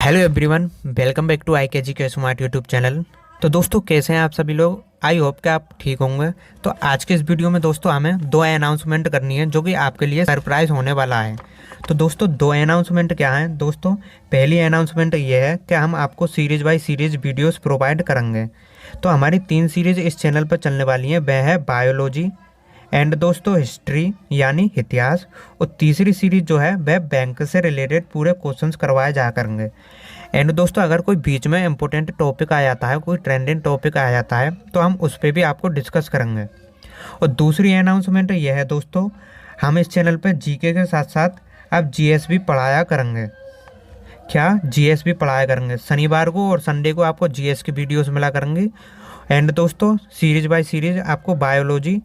Hello everyone, welcome back to I K G के smart YouTube channel. तो दोस्तों, कैसे हैं आप सभी लोग? आई होप कि आप ठीक होंगे। तो आज के इस वीडियो में दोस्तों हमें दो अनाउंसमेंट करनी है जो कि आपके लिए सरप्राइज होने वाला है। तो दोस्तों, दो अनाउंसमेंट क्या है दोस्तों? पहली अनाउंसमेंट ये है कि हम आपको series by series videos provide करेंगे। तो हमारी 3 सीरीज इस चैनल पर चलने वाली हैं। वह है बायोलॉजी एंड दोस्तों हिस्ट्री यानी इतिहास, और तीसरी सीरीज जो है वह बैंक से रिलेटेड पूरे क्वेश्चंस करवाए जा करेंगे। एंड दोस्तों, अगर कोई बीच में इंपॉर्टेंट टॉपिक आ जाता है, कोई ट्रेंडिंग टॉपिक आ जाता है, तो हम उस पर भी आपको डिस्कस करेंगे। और दूसरी अनाउंसमेंट यह है दोस्तों, हम इस चैनल पर जीके के साथ साथ अब जीएस भी पढ़ाया करेंगे। क्या जीएस भी पढ़ाया करेंगे? शनिवार को और संडे को आपको जीएस की वीडियोस मिला करेंगी। एंड दोस्तों, सीरीज बाय सीरीज आपको बायोलॉजी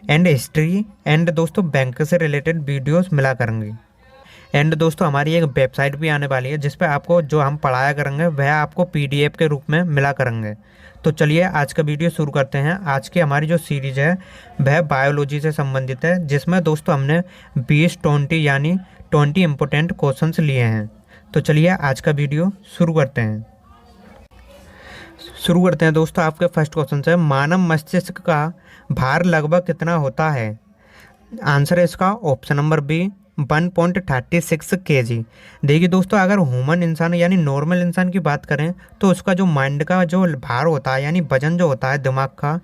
एंड हिस्ट्री एंड दोस्तों बैंक से रिलेटेड वीडियोस मिला करेंगी। एंड दोस्तों, हमारी एक वेबसाइट भी आने वाली है जिस पे आपको जो हम पढ़ाया करेंगे वह आपको पीडीएफ के रूप में मिला करेंगे। तो चलिए आज का वीडियो शुरू करते हैं। आज की हमारी जो सीरीज है वह बायोलॉजी से संबंधित है, जिसमें दोस्तों हमने 20 यानी 20 इम्पोर्टेंट क्वेश्चंस लिए हैं। तो चलिए आज का वीडियो शुरू करते हैं। दोस्तों, आपके फर्स्ट क्वेश्चन है, मानव मस्तिष्क का भार लगभग कितना होता है? आंसर है इसका ऑप्शन नंबर बी 1.36 kg। देखिए दोस्तों, अगर ह्यूमन इंसान यानी नॉर्मल इंसान की बात करें तो उसका जो माइंड का जो भार होता है यानी वजन जो होता है दिमाग का,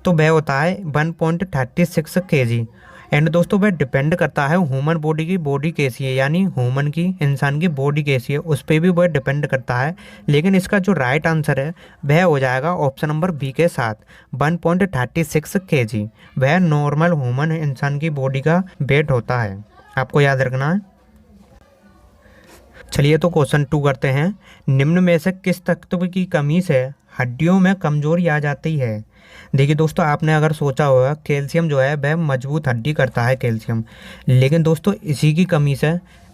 तो वह होता है 1.36 kg। एंड दोस्तों, वह डिपेंड करता है ह्यूमन बॉडी कैसी है, यानी ह्यूमन की इंसान की बॉडी कैसी है उस पर भी वह डिपेंड करता है। लेकिन इसका जो राइट आंसर है वह हो जाएगा ऑप्शन नंबर बी के साथ 1.36 kg। वह नॉर्मल ह्यूमन इंसान की बॉडी का वेट होता है, आपको याद रखना है। चलिए तो क्वेश्चन 2 करते हैं। निम्न में से किस तत्व की कमी से हड्डियों में कमजोरी आ जाती है? देखिए दोस्तों, आपने अगर सोचा होगा कैल्शियम जो है वह मजबूत हड्डी करता है कैल्शियम, लेकिन दोस्तों इसी की कमी से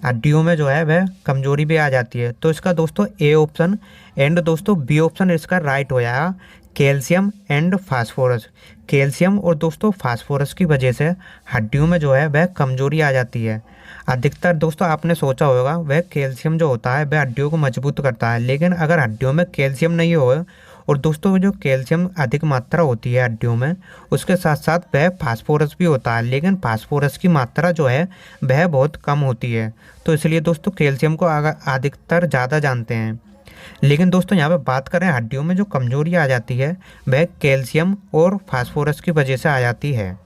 हड्डियों में जो है वह कमजोरी भी आ जाती है। तो इसका दोस्तों ए ऑप्शन एंड दोस्तों बी ऑप्शन इसका राइट हो जाएगा, कैल्शियम एंड फास्फोरस। कैल्शियम और दोस्तों फास्फोरस की वजह से हड्डियों में जो है वह कमजोरी आ जाती है। अधिकतर दोस्तों आपने सोचा होगा वह कैल्शियम जो होता है वह हड्डियों को मजबूत करता है, लेकिन अगर हड्डियों में कैल्शियम नहीं हो और दोस्तों जो कैल्शियम अधिक मात्रा होती है हड्डियों में, उसके साथ साथ वह फास्फोरस भी होता है, लेकिन फास्फोरस की मात्रा जो है वह बहुत कम होती है। तो इसलिए दोस्तों कैल्शियम को अधिकतर ज़्यादा जानते हैं। लेकिन दोस्तों यहाँ पे बात करें हड्डियों में जो कमजोरी आ जाती है वह कैल्शियम और फास्फोरस की वजह से आ जाती है।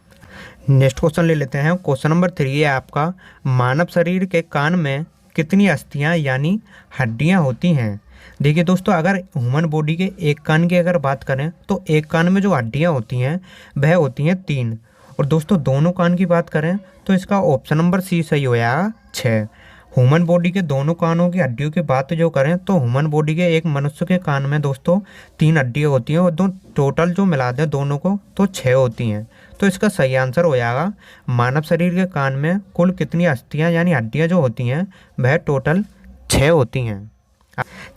नेक्स्ट क्वेश्चन ले लेते हैं। क्वेश्चन नंबर 3 है आपका, मानव शरीर के कान में कितनी अस्थियां यानी हड्डियां होती हैं? देखिए दोस्तों, अगर ह्यूमन बॉडी के एक कान की अगर बात करें तो एक कान में जो हड्डियां होती हैं वह होती हैं 3, और दोस्तों दोनों कान की बात करें तो इसका ऑप्शन नंबर सी सही हो जाएगा 6। ह्यूमन बॉडी के दोनों कानों की हड्डियों की बात जो करें तो ह्यूमन बॉडी के एक मनुष्य के कान में दोस्तों 3 हड्डियाँ होती हैं, और टोटल जो मिला दें दोनों को तो 6 होती हैं। तो इसका सही आंसर हो जाएगा, मानव शरीर के कान में कुल कितनी अस्थियाँ यानी हड्डियाँ जो होती हैं वह टोटल 6 होती हैं।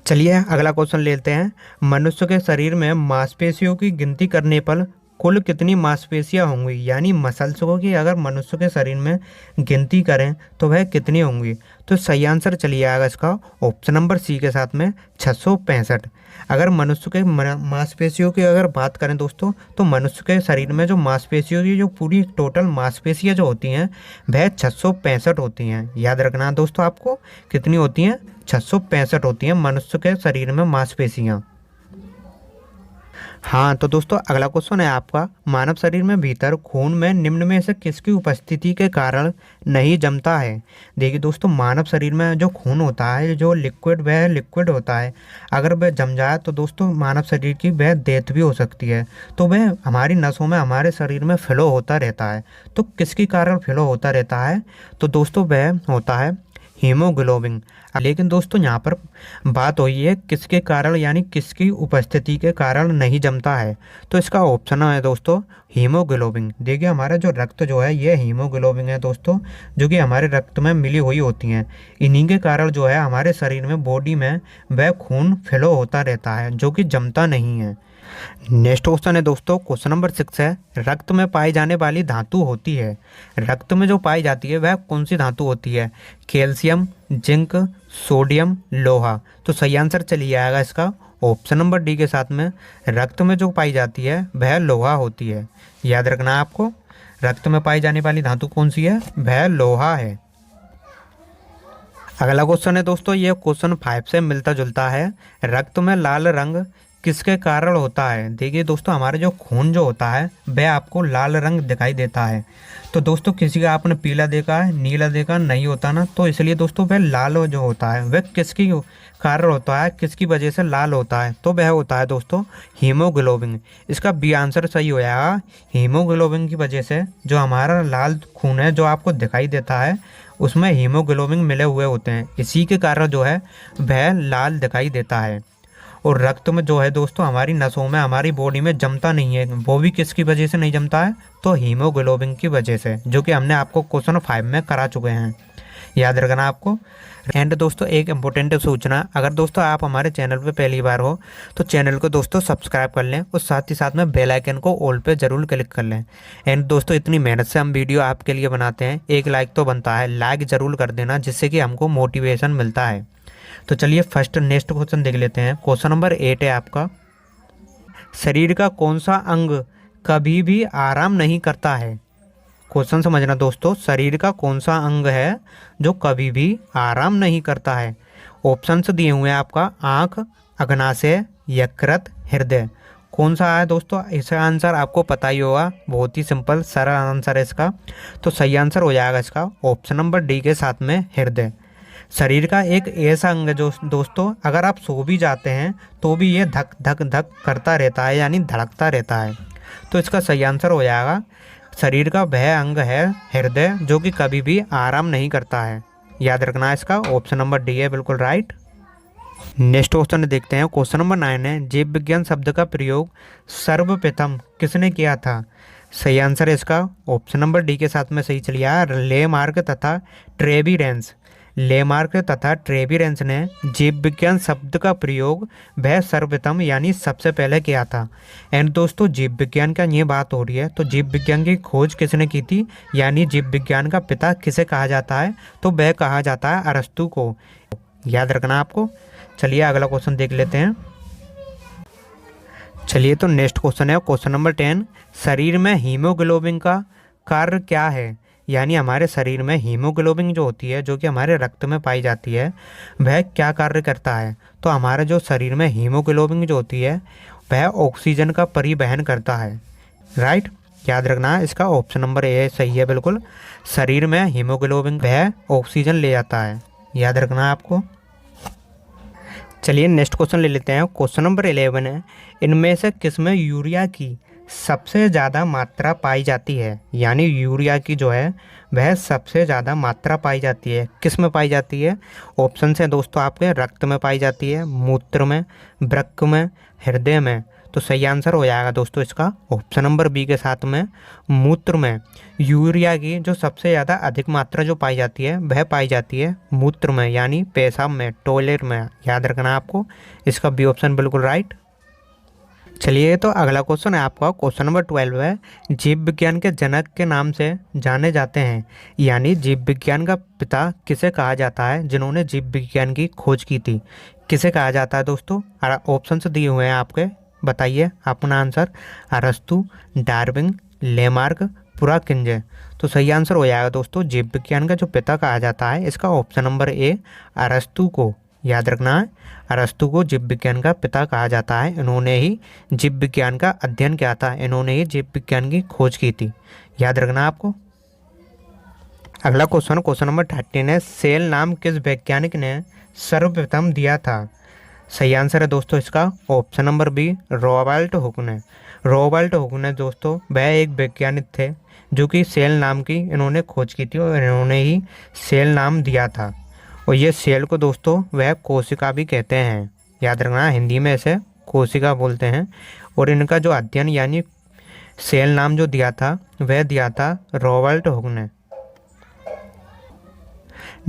चलिए अगला क्वेश्चन लेते हैं। मनुष्य के शरीर में मांसपेशियों की गिनती करने पर कुल कितनी मांसपेशियां होंगी, यानी मसल्स की अगर मनुष्य के शरीर में गिनती करें तो वह कितनी होंगी? तो सही आंसर चलिए आएगा इसका ऑप्शन नंबर सी के साथ में 665। अगर मनुष्य के मांसपेशियों की अगर बात करें दोस्तों, तो मनुष्य के शरीर में जो मांसपेशियों की जो पूरी टोटल मांसपेशियां जो होती हैं वह 665 होती हैं। याद रखना दोस्तों, आपको कितनी होती हैं? 665 होती हैं मनुष्य के शरीर में मांसपेशियां। हाँ तो दोस्तों, अगला क्वेश्चन है आपका, मानव शरीर में भीतर खून में निम्न में से किसकी उपस्थिति के कारण नहीं जमता है? देखिए दोस्तों, मानव शरीर में जो खून होता है जो लिक्विड वह लिक्विड होता है, अगर वह जम जाए तो दोस्तों मानव शरीर की वह डेथ भी हो सकती है। तो वह हमारी नसों में हमारे शरीर में फ्लो होता रहता है। तो किसके कारण फ्लो होता रहता है? तो दोस्तों वह होता है हीमोग्लोबिन। लेकिन दोस्तों यहाँ पर बात हुई है किसके कारण यानी किसकी उपस्थिति के कारण नहीं जमता है, तो इसका ऑप्शन है दोस्तों हीमोग्लोबिन। देखिए हमारा जो रक्त जो है ये हीमोग्लोबिन है दोस्तों, जो कि हमारे रक्त में मिली हुई होती हैं। इन्हीं के कारण जो है हमारे शरीर में बॉडी में वह खून फ्लो होता रहता है जो कि जमता नहीं है। नेक्स्ट क्वेश्चन है दोस्तों, क्वेश्चन नंबर 6 है, रक्त में पाई जाने वाली धातु होती है। रक्त में जो पाई जाती है वह कौन सी धातु होती है? कैल्शियम, जिंक, सोडियम, लोहा। तो सही आंसर चलिए आएगा इसका ऑप्शन नंबर डी के साथ में। रक्त में जो पाई जाती है वह लोहा होती है। याद रखना है आपको, रक्त में पाई जाने वाली धातु कौन सी है? वह लोहा है। अगला क्वेश्चन है दोस्तों, ये क्वेश्चन 5 से मिलता जुलता है। रक्त में लाल रंग किसके कारण होता है? देखिए दोस्तों, हमारे जो खून जो होता है वह आपको लाल रंग दिखाई देता है। तो दोस्तों किसी का आपने पीला देखा है, नीला देखा नहीं होता ना, तो इसलिए दोस्तों वह लाल जो होता है वह किसकी कारण होता है, किसकी वजह से लाल होता है? तो वह होता है दोस्तों हीमोग्लोबिन। इसका बी आंसर सही हो जाएगा। हीमोग्लोबिन की वजह से जो हमारा लाल खून है जो आपको दिखाई देता है उसमें हीमोग्लोबिन मिले हुए होते हैं, इसी के कारण जो है वह लाल दिखाई देता है। और रक्त में जो है दोस्तों हमारी नसों में, हमारी बॉडी में जमता नहीं है, वो भी किसकी वजह से नहीं जमता है? तो हीमोग्लोबिन की वजह से, जो कि हमने आपको क्वेश्चन 5 में करा चुके हैं। याद रखना आपको। एंड दोस्तों एक इम्पोर्टेंट सूचना, अगर दोस्तों आप हमारे चैनल पे पहली बार हो तो चैनल को दोस्तों सब्सक्राइब कर लें और साथ ही साथ में बेल आइकन को ऑल पे ज़रूर क्लिक कर लें। एंड दोस्तों इतनी मेहनत से हम वीडियो आपके लिए बनाते हैं, एक लाइक तो बनता है, लाइक ज़रूर कर देना जिससे कि हमको मोटिवेशन मिलता है। तो चलिए फर्स्ट नेक्स्ट क्वेश्चन देख लेते हैं। क्वेश्चन नंबर 8 है आपका, शरीर का कौन सा अंग कभी भी आराम नहीं करता है? क्वेश्चन समझना दोस्तों, शरीर का कौन सा अंग है जो कभी भी आराम नहीं करता है? ऑप्शंस दिए हुए हैं आपका, आँख, अग्नाशय, यकृत, हृदय। कौन सा है दोस्तों? इसका आंसर आपको पता ही होगा, बहुत ही सिंपल सरल आंसर है इसका। तो सही आंसर हो जाएगा इसका ऑप्शन नंबर डी के साथ में हृदय। शरीर का एक ऐसा अंग है जो दोस्तों अगर आप सो भी जाते हैं तो भी ये धक धक धक करता रहता है, यानी धड़कता रहता है। तो इसका सही आंसर हो जाएगा, शरीर का वह अंग है हृदय जो कि कभी भी आराम नहीं करता है। याद रखना है इसका ऑप्शन नंबर डी है बिल्कुल राइट। नेक्स्ट क्वेश्चन देखते हैं। क्वेश्चन नंबर 9 है, जीव विज्ञान शब्द का प्रयोग सर्वप्रथम किसने किया था? सही आंसर है इसका ऑप्शन नंबर डी के साथ में सही चलिए, लेमार्क तथा ट्रेविरेंस। लेमार्क तथा ट्रेविरेंस ने जीव विज्ञान शब्द का प्रयोग वह सर्वप्रथम यानी सबसे पहले किया था। एंड दोस्तों जीव विज्ञान का ये बात हो रही है, तो जीव विज्ञान की खोज किसने की थी, यानी जीव विज्ञान का पिता किसे कहा जाता है? तो वह कहा जाता है अरस्तु को। याद रखना आपको। चलिए अगला क्वेश्चन देख लेते हैं। चलिए तो नेक्स्ट क्वेश्चन है क्वेश्चन नंबर 10, शरीर में हीमोग्लोबिन का कार्य क्या है? यानी हमारे शरीर में हीमोग्लोबिन जो होती है, जो कि हमारे रक्त में पाई जाती है, वह क्या कार्य करता है? तो हमारे जो शरीर में हीमोग्लोबिन जो होती है वह ऑक्सीजन का परिवहन करता है। राइट, याद रखना है इसका ऑप्शन नंबर ए सही है बिल्कुल। शरीर में हीमोग्लोबिन वह ऑक्सीजन ले जाता है। याद रखना है आपको। चलिए नेक्स्ट क्वेश्चन ले लेते हैं। क्वेश्चन नंबर 11 है, इनमें से किसमें यूरिया की सबसे ज़्यादा मात्रा पाई जाती है? यानी यूरिया की जो है वह सबसे ज़्यादा मात्रा पाई जाती है, किस में पाई जाती है? ऑप्शन है दोस्तों आपके, रक्त में पाई जाती है, मूत्र में, वृक्क में, हृदय में। तो सही आंसर हो जाएगा दोस्तों इसका ऑप्शन नंबर बी के साथ में, मूत्र में। यूरिया की जो सबसे ज़्यादा अधिक मात्रा जो पाई जाती है वह पाई जाती है मूत्र में, यानी पेशाब में, टॉयलेट में। याद रखना आपको, इसका बी ऑप्शन बिल्कुल राइट। चलिए तो अगला क्वेश्चन है आपका क्वेश्चन नंबर 12 है, जीव विज्ञान के जनक के नाम से जाने जाते हैं, यानी जीव विज्ञान का पिता किसे कहा जाता है जिन्होंने जीव विज्ञान की खोज की थी? किसे कहा जाता है दोस्तों? ऑप्शंस दिए हुए हैं आपके, बताइए अपना आंसर। अरस्तु, डार्विन, लेमार्क, पुराकिंजे। तो सही आंसर हो जाएगा दोस्तों, जीव विज्ञान का जो पिता कहा जाता है इसका ऑप्शन नंबर ए अरस्तु को। याद रखना है, अरस्तु को जीव विज्ञान का पिता कहा जाता है। इन्होंने ही जीव विज्ञान का अध्ययन किया था, इन्होंने ही जीव विज्ञान की खोज की थी। याद रखना आपको। अगला क्वेश्चन क्वेश्चन नंबर 13 है, सेल नाम किस वैज्ञानिक ने सर्वप्रथम दिया था? सही आंसर है दोस्तों इसका option number B, Robert Hooke ने। रॉबर्ट हुक ने दोस्तों वह एक वैज्ञानिक थे जो कि सेल नाम की इन्होंने खोज की थी और इन्होंने ही सेल नाम दिया था। और ये सेल को दोस्तों वह कोशिका भी कहते हैं। याद रखना, हिंदी में इसे कोशिका बोलते हैं। और इनका जो अध्ययन यानी सेल नाम जो दिया था वह दिया था रॉबर्ट हुक ने।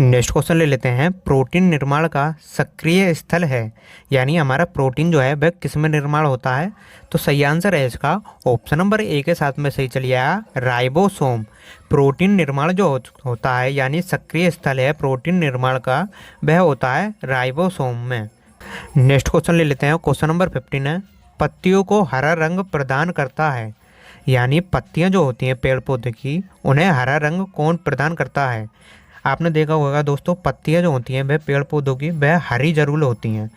नेक्स्ट क्वेश्चन ले लेते हैं, प्रोटीन निर्माण का सक्रिय स्थल है, यानी हमारा प्रोटीन जो है वह किस में निर्माण होता है। तो सही आंसर है इसका ऑप्शन नंबर ए के साथ में सही चलिए आएगा, राइबोसोम। प्रोटीन निर्माण जो होता है यानी सक्रिय स्थल है प्रोटीन निर्माण का, वह होता है राइबोसोम में। नेक्स्ट क्वेश्चन ले लेते हैं, क्वेश्चन नंबर 15 है, पत्तियों को हरा रंग प्रदान करता है, यानी पत्तियां जो होती हैं पेड़ पौधे की उन्हें हरा रंग कौन प्रदान करता है। आपने देखा होगा दोस्तों, पत्तियां जो होती हैं वह पेड़ पौधों की वह हरी जरूर होती हैं,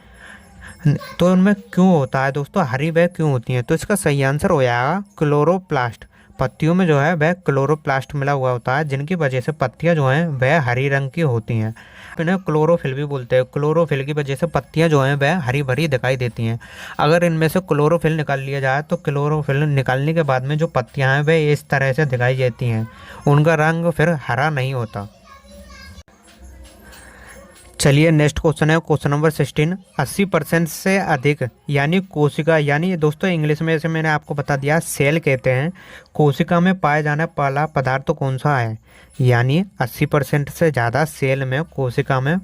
तो उनमें क्यों होता है दोस्तों हरी, वह क्यों होती हैं। तो इसका सही आंसर हो जाएगा क्लोरोप्लास्ट। पत्तियों में जो है वह क्लोरोप्लास्ट मिला हुआ होता है, जिनकी वजह से पत्तियां जो हैं वह हरी रंग की होती हैं। इन्हें क्लोरोफिल भी बोलते हैं। क्लोरोफिल की वजह से पत्तियां जो हैं वह हरी भरी दिखाई देती हैं। अगर इनमें से क्लोरोफिल निकाल लिया जाए तो क्लोरोफिल निकालने के बाद में जो पत्तियां हैं वह इस तरह से दिखाई देती हैं, उनका रंग फिर हरा नहीं होता। चलिए नेक्स्ट क्वेश्चन है, क्वेश्चन नंबर 16, 80% से अधिक यानी कोशिका, यानी दोस्तों इंग्लिश में जैसे मैंने आपको बता दिया सेल कहते हैं, कोशिका में पाए जाने वाला पदार्थ कौन सा है। यानी 80% से ज़्यादा सेल में कोशिका में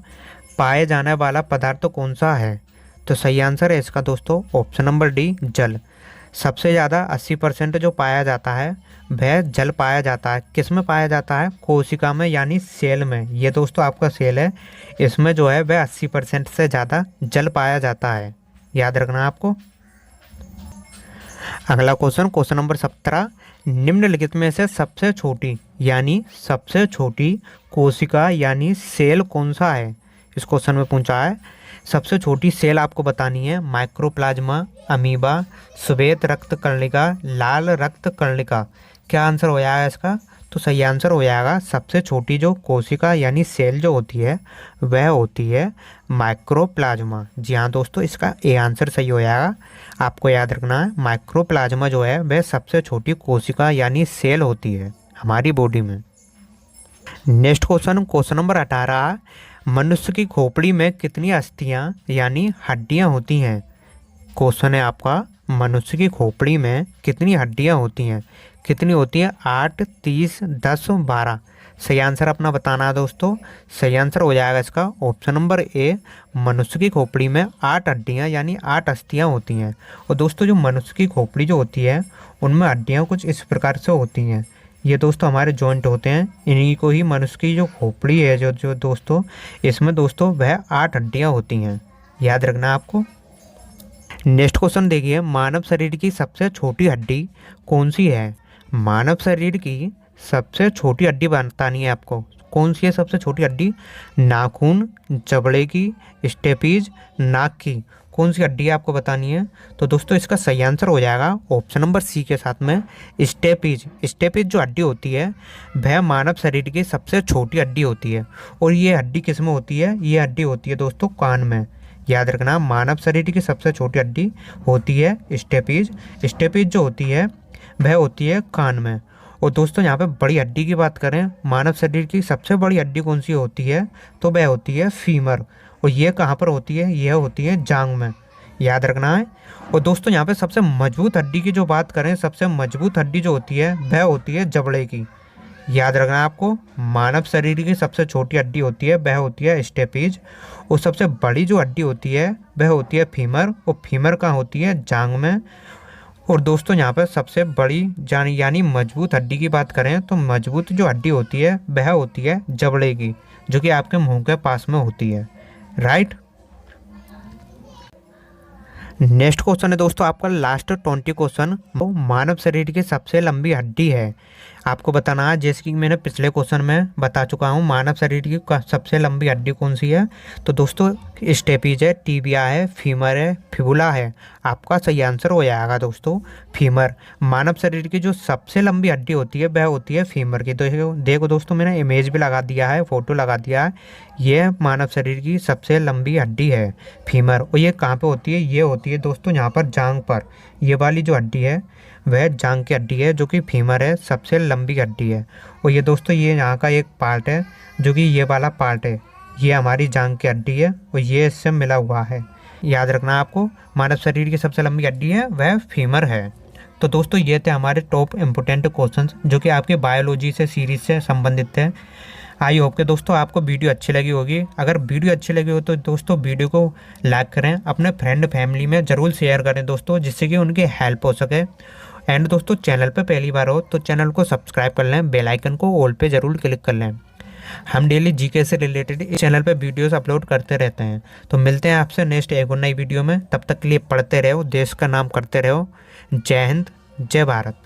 पाए जाने वाला पदार्थ कौन सा है। तो सही आंसर है इसका दोस्तों ऑप्शन नंबर डी, जल। सबसे ज़्यादा 80% जो पाया जाता है वह जल पाया जाता है। किस में पाया जाता है, कोशिका में यानी सेल में। ये दोस्तों आपका सेल है, इसमें जो है वह 80% से ज़्यादा जल पाया जाता है, याद रखना आपको। अगला क्वेश्चन, क्वेश्चन नंबर 17, निम्नलिखित में से सबसे छोटी यानी सबसे छोटी कोशिका यानी सेल कौन सा है। इस क्वेश्चन में पूछा है सबसे छोटी सेल आपको बतानी है, माइक्रोप्लाज्मा, अमीबा, श्वेत रक्त कणिका, लाल रक्त कणिका। क्या आंसर हो जाएगा इसका। तो सही आंसर हो जाएगा सबसे छोटी जो कोशिका यानी सेल जो होती है वह होती है माइक्रोप्लाज्मा। जी हाँ दोस्तों, इसका ए आंसर सही हो जाएगा। आपको याद रखना है माइक्रोप्लाज्मा जो है वह सबसे छोटी कोशिका यानी सेल होती है हमारी बॉडी में। नेक्स्ट क्वेश्चन, क्वेश्चन नंबर 18, मनुष्य की खोपड़ी में कितनी अस्थियां यानी हड्डियां होती हैं। क्वेश्चन है आपका, मनुष्य की खोपड़ी में कितनी हड्डियां होती हैं। कितनी होती है, 8, 30, 10, 12। सही आंसर अपना बताना है दोस्तों। सही आंसर हो जाएगा इसका ऑप्शन नंबर ए, मनुष्य की खोपड़ी में 8 हड्डियां यानी 8 अस्थियां होती हैं। और दोस्तों जो मनुष्य की खोपड़ी जो होती है उनमें हड्डियां कुछ इस प्रकार से होती हैं। ये दोस्तों हमारे जॉइंट होते हैं, इन्हीं को ही मनुष्य की जो खोपड़ी है जो दोस्तों, इसमें दोस्तों वह 8 हड्डियां होती हैं, याद रखना आपको। नेक्स्ट क्वेश्चन देखिए, मानव शरीर की सबसे छोटी हड्डी कौन सी है। मानव शरीर की सबसे छोटी हड्डी बतानी है आपको। कौन सी है सबसे छोटी हड्डी, नाखून, जबड़े की, स्टेपीज, नाक की। कौन सी हड्डी आपको बतानी है। तो दोस्तों इसका सही आंसर हो जाएगा ऑप्शन नंबर सी के साथ में, स्टेपीज। स्टेपीज जो हड्डी होती है वह मानव शरीर की सबसे छोटी हड्डी होती है। और ये हड्डी किस में होती है, ये हड्डी होती है दोस्तों कान में। याद रखना, मानव शरीर की सबसे छोटी हड्डी होती है स्टेपीज। स्टेपीज जो होती है वह होती है कान में। और दोस्तों यहाँ पे बड़ी हड्डी की बात करें, मानव शरीर की सबसे बड़ी हड्डी कौन सी होती है, तो वह होती है फीमर। और ये कहाँ पर होती है, यह होती है जांघ में, याद रखना है। और दोस्तों यहाँ पे सबसे मजबूत हड्डी की जो बात करें, सबसे मजबूत हड्डी जो होती है वह होती है जबड़े की। याद रखना है आपको, मानव शरीर की सबसे छोटी हड्डी होती है वह होती है स्टेपीज। और सबसे बड़ी जो हड्डी होती है वह होती है फीमर। और फीमर कहाँ होती है, जांघ में। और दोस्तों यहाँ पर सबसे बड़ी यानी मजबूत हड्डी की बात करें तो मजबूत जो हड्डी होती है वह होती है जबड़े की, जो कि आपके मुंह के पास में होती है, राइट। नेक्स्ट क्वेश्चन है दोस्तों आपका लास्ट 20 क्वेश्चन, वो मानव शरीर की सबसे लंबी हड्डी है। आपको बताना है, जैसे कि मैंने पिछले क्वेश्चन में बता चुका हूँ मानव शरीर की सबसे लंबी हड्डी कौन सी है। तो दोस्तों स्टेपीज है, टीबिया है, फीमर है, फिबुला है। आपका सही आंसर हो जाएगा दोस्तों फीमर। मानव शरीर की जो सबसे लंबी हड्डी होती है वह होती है फीमर की। तो देखो दोस्तों, मैंने इमेज भी लगा दिया है, फोटो लगा दिया है। ये मानव शरीर की सबसे लंबी हड्डी है फीमर। और ये कहाँ पे होती है, ये होती है दोस्तों यहाँ पर जांघ पर। ये वाली जो हड्डी है वह जांघ की हड्डी है, जो कि फीमर है, सबसे लंबी हड्डी है। और ये दोस्तों ये यहाँ का एक पार्ट है, जो कि ये वाला पार्ट है, ये हमारी जांघ की हड्डी है और ये इससे मिला हुआ है। याद रखना आपको, मानव शरीर की सबसे लंबी हड्डी है वह फीमर है। तो दोस्तों ये थे हमारे टॉप इम्पोर्टेंट क्वेश्चंस, जो कि आपके बायोलॉजी से सीरीज से संबंधित थे। आई होप कि दोस्तों आपको वीडियो अच्छी लगी होगी। अगर वीडियो अच्छी लगी हो तो दोस्तों वीडियो को लाइक करें, अपने फ्रेंड फैमिली में ज़रूर शेयर करें दोस्तों, जिससे कि उनकी हेल्प हो सके। एंड दोस्तों चैनल पे पहली बार हो तो चैनल को सब्सक्राइब कर लें, बेल आइकन को ऑल पे ज़रूर क्लिक कर लें। हम डेली जीके से रिलेटेड इस चैनल पे वीडियोस अपलोड करते रहते हैं। तो मिलते हैं आपसे नेक्स्ट एक और नई वीडियो में। तब तक के लिए पढ़ते रहो, देश का नाम करते रहो। जय हिंद, जय भारत।